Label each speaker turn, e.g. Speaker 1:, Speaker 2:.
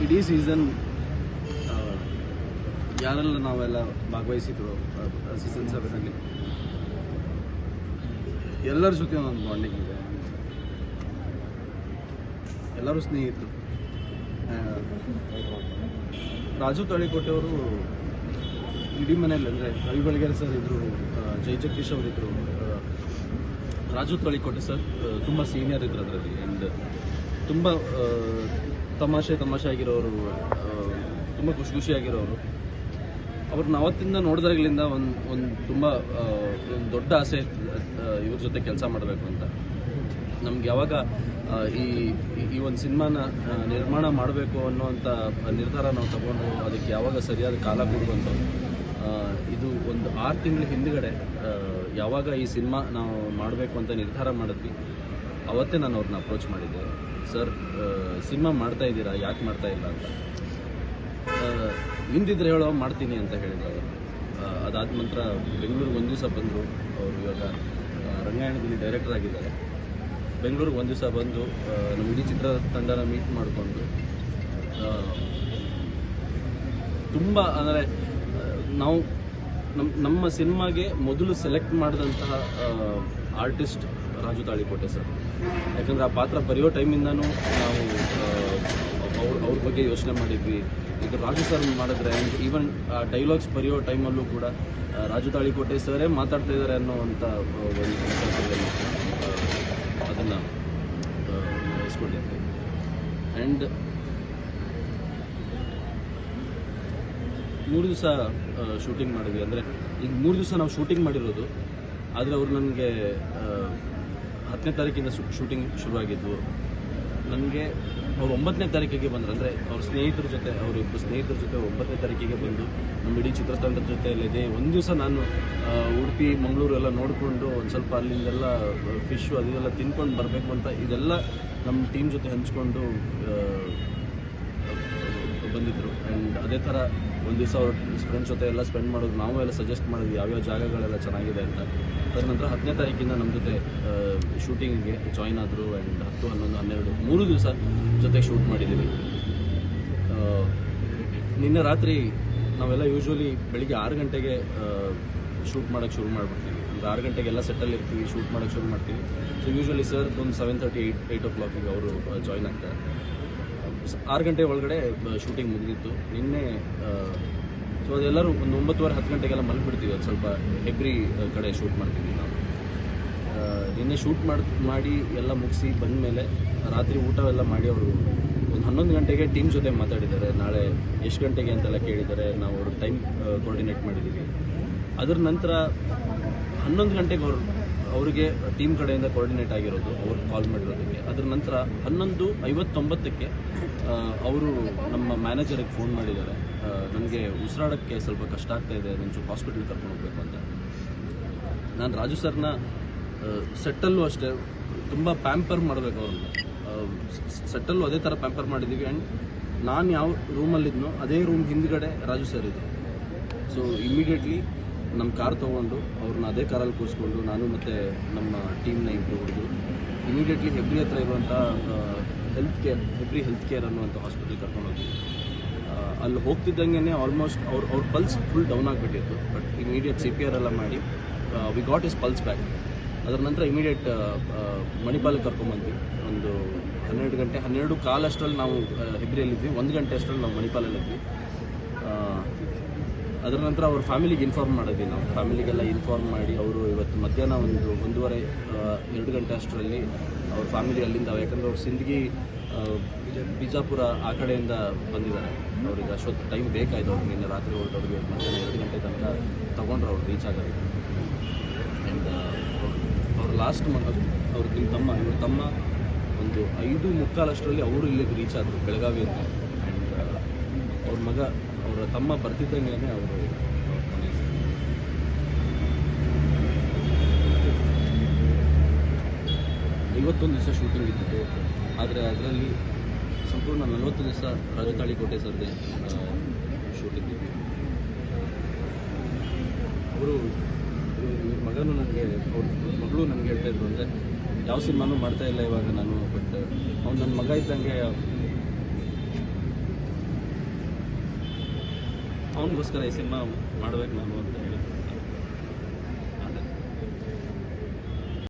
Speaker 1: ಇಡೀ ಸೀಸನ್ ಯಾರೆಲ್ಲ ನಾವೆಲ್ಲ ಭಾಗವಹಿಸಿದ್ರು ಸೀಸನ್ 7 ಎಲ್ಲರ ಜೊತೆ ಒಂದು ಬಾಂಡಿಂಗ್ ಇದೆ. ಎಲ್ಲರೂ ಸ್ನೇಹಿತರು. ರಾಜು ತಾಳಿಕೋಟೆಯವರು ಇಡೀ ಮನೆಯಲ್ಲಿ ಅಂದರೆ ರವಿ ಬೆಳಗೆರೆ ಸರ್ ಇದ್ದರು, ಜೈ ಜಗದೀಶ್ ಅವರಿದ್ದರು, ರಾಜು ತಾಳಿಕೋಟೆ ಸರ್ ತುಂಬ ಸೀನಿಯರ್ ಇದ್ರು ಅದರಲ್ಲಿ. ಆ್ಯಂಡ್ ತುಂಬ ತಮಾಷೆ ಆಗಿರೋರು, ತುಂಬ ಖುಷಿಯಾಗಿರೋರು. ಅವ್ರನ್ನ ಅವತ್ತಿಂದ ನೋಡಿದಾಗಲಿಂದ ಒಂದು ತುಂಬ ಒಂದು ದೊಡ್ಡ ಆಸೆ ಇವ್ರ ಜೊತೆ ಕೆಲಸ ಮಾಡಬೇಕು ಅಂತ. ನಮ್ಗೆ ಯಾವಾಗ ಈ ಒಂದು ಸಿನಿಮಾನ ನಿರ್ಮಾಣ ಮಾಡಬೇಕು ಅನ್ನೋವಂಥ ನಿರ್ಧಾರ ನಾವು ತಗೊಂಡು ಅದಕ್ಕೆ ಯಾವಾಗ ಸರಿಯಾದ ಕಾಲ ಕೊಡುವಂಥ ಇದು ಒಂದು 6 ತಿಂಗಳ ಹಿಂದುಗಡೆ ಯಾವಾಗ ಈ ಸಿನಿಮಾ ನಾವು ಮಾಡಬೇಕು ಅಂತ ನಿರ್ಧಾರ ಮಾಡಿದ್ವಿ, ಅವತ್ತೇ ನಾನು ಅವ್ರನ್ನ ಅಪ್ರೋಚ್ ಮಾಡಿದ್ದೆ. ಸರ್, ಸಿನಿಮಾ ಮಾಡ್ತಾ ಇದ್ದೀರಾ, ಯಾಕೆ ಮಾಡ್ತಾ ಇಲ್ಲ ಅಂತ. ನಿಂತಿದ್ರೆ ಹೇಳೋ ಮಾಡ್ತೀನಿ ಅಂತ ಹೇಳಿದ್ರು ಅವರು. ಅದಾದ ನಂತರ ಬೆಂಗಳೂರಿಗೆ ಒಂದು ದಿವಸ ಬಂದರು. ಅವರು ಇವಾಗ ರಂಗಾಯಣದಲ್ಲಿ ಡೈರೆಕ್ಟರ್ ಆಗಿದ್ದಾರೆ. ಬೆಂಗಳೂರಿಗೆ ಒಂದು ದಿವಸ ಬಂದು ನಮ್ಮ ಇಡೀ ಚಿತ್ರತಂಡನ ಮೀಟ್ ಮಾಡಿಕೊಂಡು ತುಂಬ ಅಂದರೆ ನಾವು ನಮ್ಮ ಸಿನಿಮಾಗೆ ಮೊದಲು ಸೆಲೆಕ್ಟ್ ಮಾಡಿದಂತಹ ಆರ್ಟಿಸ್ಟ್ ರಾಜು ತಾಳಿಕೋಟೆ ಸರ್. ಯಾಕಂದರೆ ಆ ಪಾತ್ರ ಬರೆಯೋ ಟೈಮಿಂದನೂ ನಾವು ಅವ್ರ ಬಗ್ಗೆ ಯೋಚನೆ ಮಾಡಿದ್ವಿ. ಈಗ ರಾಜು ಸರ್ ಮಾಡಿದ್ರೆ ಈವನ್ ಡೈಲಾಗ್ಸ್ ಬರೆಯೋ ಟೈಮಲ್ಲೂ ಕೂಡ ರಾಜು ತಾಳಿಕೋಟೆ ಸರೇ ಮಾತಾಡ್ತಾ ಇದ್ದಾರೆ ಅನ್ನೋವಂಥ ಒಂದು ಅದನ್ನು ಇಸ್ಕೊಂಡಿದ್ವಿ. ಆ್ಯಂಡ್ 3 ದಿವಸ ಶೂಟಿಂಗ್ ಮಾಡಿದ್ವಿ. ಅಂದರೆ ಈಗ 3 ದಿವಸ ನಾವು ಶೂಟಿಂಗ್ ಮಾಡಿರೋದು, ಆದರೆ ಅವರು ನನಗೆ 10ನೇ ತಾರೀಕಿಂದ ಶೂಟಿಂಗ್ ಶುರುವಾಗಿದ್ದು. ನನಗೆ ಅವ್ರು 9ನೇ ತಾರೀಕಿಗೆ ಬಂದರು. ಅಂದರೆ ಅವ್ರ ಸ್ನೇಹಿತರ ಜೊತೆ, ಅವರಿಬ್ಬರು ಸ್ನೇಹಿತರ ಜೊತೆ 9ನೇ ತಾರೀಕಿಗೆ ಬಂದು ನಮ್ಮ ಇಡೀ ಚಿತ್ರತಂಡದ ಜೊತೆಯಲ್ಲಿದೆ. ಒಂದು ದಿವಸ ನಾನು ಉಡುಪಿ ಮಂಗಳೂರು ಎಲ್ಲ ನೋಡಿಕೊಂಡು ಒಂದು ಸ್ವಲ್ಪ ಅಲ್ಲಿಂದೆಲ್ಲ ಫಿಶು ಅದೆಲ್ಲ ತಿನ್ಕೊಂಡು ಬರಬೇಕು ಅಂತ ಇದೆಲ್ಲ ನಮ್ಮ ಟೀಮ್ ಜೊತೆ ಹಂಚ್ಕೊಂಡು ಬಂದಿದ್ದರು. ಆ್ಯಂಡ್ ಅದೇ ಥರ ಒಂದು ದಿವಸ ಅವ್ರ ಫ್ರೆಂಡ್ಸ್ ಜೊತೆ ಎಲ್ಲ ಸ್ಪೆಂಡ್ ಮಾಡೋದು, ನಾವು ಎಲ್ಲ ಸಜೆಸ್ಟ್ ಮಾಡಿದ್ವಿ ಯಾವ್ಯಾವ ಜಾಗಗಳೆಲ್ಲ ಚೆನ್ನಾಗಿದೆ ಅಂತ. ತದನಂತರ 10ನೇ ತಾರೀಕಿಂದ ನಮ್ಮ ಜೊತೆ ಶೂಟಿಂಗಿಗೆ ಜಾಯ್ನ್ ಆದರು. ಆ್ಯಂಡ್ 10, 11, 12 3 ದಿವಸ ಜೊತೆ ಶೂಟ್ ಮಾಡಿದ್ದೀವಿ. ನಿನ್ನೆ ರಾತ್ರಿ ನಾವೆಲ್ಲ ಯೂಶ್ವಲಿ ಬೆಳಿಗ್ಗೆ 6 ಗಂಟೆಗೆ ಶೂಟ್ ಮಾಡೋಕ್ಕೆ ಶುರು ಮಾಡಿಬಿಡ್ತೀವಿ. ಒಂದು 6 ಗಂಟೆಗೆಲ್ಲ ಸೆಟ್ಟಲ್ಲಿ ಇರ್ತೀವಿ, ಶೂಟ್ ಮಾಡೋಕ್ಕೆ ಶುರು ಮಾಡ್ತೀವಿ. ಸೊ ಯೂಶ್ವಲಿ ಸರ್ ಒಂದು 7:30, 8 o'clock ಅವರು ಜಾಯ್ನ್ ಆಗ್ತಾರೆ. 6 ಗಂಟೆ ಒಳಗಡೆ ಶೂಟಿಂಗ್ ಮುಗಿದಿತ್ತು. ನಿನ್ನೆ ಸೊ ಅದೆಲ್ಲರೂ ಒಂದು 9:30, 10 ಗಂಟೆಗೆಲ್ಲ ಮಲಗಿಬಿಡ್ತೀವಿ. ಅದು ಸ್ವಲ್ಪ ಹೆಬ್ರಿ ಕಡೆ ಶೂಟ್ ಮಾಡ್ತೀವಿ ನಾವು. ನಿನ್ನೆ ಶೂಟ್ ಮಾಡಿ ಎಲ್ಲ ಮುಗಿಸಿ ಬಂದ ಮೇಲೆ ರಾತ್ರಿ ಊಟ ಎಲ್ಲ ಮಾಡಿ ಅವರು ಒಂದು 11 ಗಂಟೆಗೆ ಟೀಮ್ ಜೊತೆ ಮಾತಾಡಿದ್ದಾರೆ. ನಾಳೆ ಎಷ್ಟು ಗಂಟೆಗೆ ಅಂತೆಲ್ಲ ಕೇಳಿದ್ದಾರೆ. ನಾವು ಅವ್ರ ಟೈಮ್ ಕೋಆರ್ಡಿನೇಟ್ ಮಾಡಿದ್ದೀವಿ. ಅದರ ನಂತರ 11 ಗಂಟೆಗೆ ಅವರಿಗೆ ಟೀಮ್ ಕಡೆಯಿಂದ ಕೋಆರ್ಡಿನೇಟ್ ಆಗಿರೋದು, ಅವ್ರು ಕಾಲ್ ಮಾಡಿರೋದಕ್ಕೆ. ಅದರ ನಂತರ 11:59ಕ್ಕೆ ಅವರು ನಮ್ಮ ಮ್ಯಾನೇಜರಿಗೆ ಫೋನ್ ಮಾಡಿದ್ದಾರೆ. ನನಗೆ ಉಸಿರಾಡೋಕ್ಕೆ ಸ್ವಲ್ಪ ಕಷ್ಟ ಆಗ್ತಾಯಿದೆ, ಒಂಚೂರು ಹಾಸ್ಪಿಟಲ್ ಕರ್ಕೊಂಡು ಹೋಗ್ಬೇಕು ಅಂತ. ನಾನು ರಾಜು ಸರ್ನ ಸೆಟ್ಟಲ್ಲೂ ಅಷ್ಟೇ ತುಂಬ ಪ್ಯಾಂಪರ್ ಮಾಡಬೇಕು ಅವ್ರನ್ನ. ಸೆಟ್ಟಲ್ಲೂ ಅದೇ ಥರ ಪ್ಯಾಂಪರ್ ಮಾಡಿದ್ದೀವಿ. ಆ್ಯಂಡ್ ನಾನು ಯಾವ ರೂಮಲ್ಲಿದ್ನೋ ಅದೇ ರೂಮ್ ಹಿಂದ್ಗಡೆ ರಾಜು ಸರ್ ಇದ್ದರು. ಸೊ ಇಮಿಡಿಯೇಟ್ಲಿ ನಮ್ಮ ಕಾರ್ ತೊಗೊಂಡು ಅವ್ರನ್ನ ಅದೇ ಕಾರಲ್ಲಿ ಕೂರಿಸ್ಕೊಂಡು ನಾನು ಮತ್ತು ನಮ್ಮ ಟೀಮ್ನ ಇಬ್ಬರು ಹುಡುಗರು ಇಮಿಡಿಯೇಟ್ಲಿ ಹೆಬ್ರಿ ಹತ್ರ ಇರುವಂಥ ಹೆಬ್ರಿ ಹೆಲ್ತ್ ಕೇರ್ ಅನ್ನುವಂಥ ಹಾಸ್ಪಿಟಲ್ ಕರ್ಕೊಂಡು ಹೋದ್ವಿ. ಅಲ್ಲಿ ಹೋಗ್ತಿದ್ದಂಗೆ ಆಲ್ಮೋಸ್ಟ್ ಅವ್ರ ಪಲ್ಸ್ ಫುಲ್ ಡೌನ್ ಆಗಿಬಿಟ್ಟಿತ್ತು. ಬಟ್ ಇಮಿಡಿಯೇಟ್ CPR ಎಲ್ಲ ಮಾಡಿ we got is pulse back. ಅದರ ನಂತರ ಇಮಿಡಿಯೇಟ್ ಮಣಿಪಾಲಿಗೆ ಕರ್ಕೊಂಬಂದ್ವಿ. ಒಂದು 12 ಗಂಟೆ 12:15 ಅಷ್ಟರಲ್ಲಿ ನಾವು ಹೆಬ್ರಿಯಲ್ಲಿದ್ವಿ. 1 ಗಂಟೆ ಅಷ್ಟರಲ್ಲಿ ನಾವು ಮಣಿಪಾಲಲ್ಲಿದ್ವಿ. ಅದರ ನಂತರ ಅವ್ರ ಫ್ಯಾಮಿಲಿಗೆ ಇನ್ಫಾರ್ಮ್ ಮಾಡಿದ್ವಿ. ನಾವು ಫ್ಯಾಮಿಲಿಗೆಲ್ಲ ಇನ್ಫಾರ್ಮ್ ಮಾಡಿ ಅವರು ಇವತ್ತು ಮಧ್ಯಾಹ್ನ 1:30, 2 ಗಂಟೆ ಅಷ್ಟರಲ್ಲಿ ಅವ್ರ ಫ್ಯಾಮಿಲಿ ಅಲ್ಲಿಂದ, ಯಾಕಂದರೆ ಅವ್ರು ಸಿಂದಗಿ ಬಿಜಾಪುರ ಆ ಕಡೆಯಿಂದ ಬಂದಿದ್ದಾರೆ. ಅವ್ರಿಗೆ ಅಷ್ಟೊತ್ತು ಟೈಮ್ ಬೇಕಾಯ್ತು. ಅವ್ರಿಗೆ ನಿನ್ನೆ ರಾತ್ರಿ ಹೊರಟವ್ರಿಗೆ ಮಧ್ಯಾಹ್ನ 2 ಗಂಟೆ ತನಕ ತೊಗೊಂಡ್ರು ಅವ್ರು ರೀಚ್ ಆಗೋದು. ಆ್ಯಂಡ್ ಅವ್ರ ಲಾಸ್ಟ್ ಅವ್ರ ಇವ್ರ ತಮ್ಮ ಒಂದು 5:45 ಅಷ್ಟರಲ್ಲಿ ಅವರು ಇಲ್ಲಿಗೆ ರೀಚ್ ಆದರು, ಬೆಳಗಾವಿಯಿಂದ. ಆ್ಯಂಡ್ ಅವ್ರ ಮಗ ಅವರ ತಮ್ಮ ಬರ್ತಿದ್ದಂಗೆ ಅವರು 51 ದಿವಸ ಶೂಟಿಂಗ್ ಇದ್ದಿದ್ದು. ಆದರೆ ಅದರಲ್ಲಿ ಸಂಪೂರ್ಣ 40 ದಿವಸ ರಾಜು ತಾಳಿಕೋಟೆ ಸರ್ದೇ ಶೂಟಿಂಗ್ ಇದ್ದು. ಅವರು ಇವ್ರ ಮಗನೂ ನನಗೆ, ಅವ್ರ ಮಗಳು ನನಗೆ ಹೇಳ್ತಾ ಇದ್ರು, ಅಂದರೆ ಯಾವ ಸಿನಿಮಾನೂ ಮಾಡ್ತಾಯಿಲ್ಲ ಇವಾಗ ನಾನು. ಬಟ್ ಅವ್ನು ನನ್ನ ಮಗ ಇದ್ದಂಗೆ
Speaker 2: ಅವನಿಗೋಸ್ಕರ ಈ ಸಿನಿಮಾ ಮಾಡ್ಬೇಕು ನಾನು ಅಂತ ಹೇಳಿ